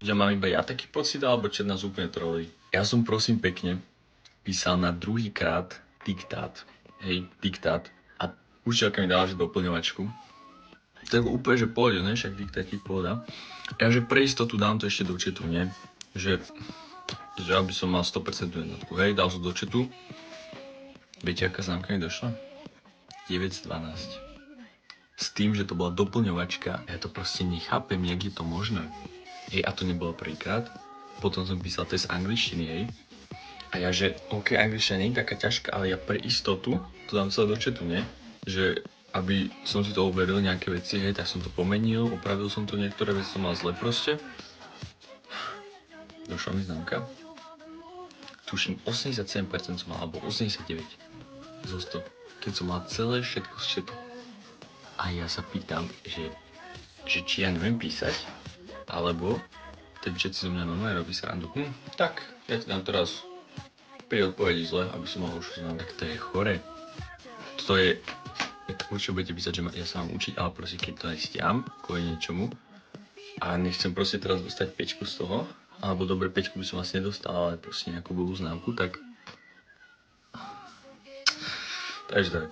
Že mám iba ja taký pocit, alebo čo nás úplne trolí. Ja som prosím pekne písal na druhýkrát diktát. Hej, diktát. A učiteľka mi dala, že doplňovačku. To je úplne, že pôjde, ne? Však diktát ti pohoda. Ja, že pre istotu dám to ešte do chatu, nie? Že aby som mal 100% jednotku. Hej, dal som do chatu. Viete, aká známka mi došla? 912. S tým, že to bola doplňovačka. Ja to proste nechápem, jak je to možné. Hej, a to nebolo prvýkrát. Potom som písal test angličtiny, hej. A ja, že OK, angličtina nie je taká ťažká, ale ja pre istotu to dám celé do chatu, nie? Že aby som si to overil nejaké veci, hej, tak som to pomenil, opravil som to, niektoré veci som mal zle proste. Došla mi známka. Tuším, 87% som mal, alebo 89 zo 100. Keď som mal celé všetko z chatu. A ja sa pýtam, že či ja neviem písať, alebo ten všetci zo mňa normálne robí srandu. Tak, ja ti dám teraz 5 odpovedí zle, aby som mohol už znám. Tak to je chore. To je... Určite budete písať, že ja sa mám učiť, ale proste keď to nestiam kvôli niečomu a nechcem proste teraz dostať 5 z toho, alebo dobre 5 by som asi nedostal, ale proste nejakú blbú známku, tak... Takže tak.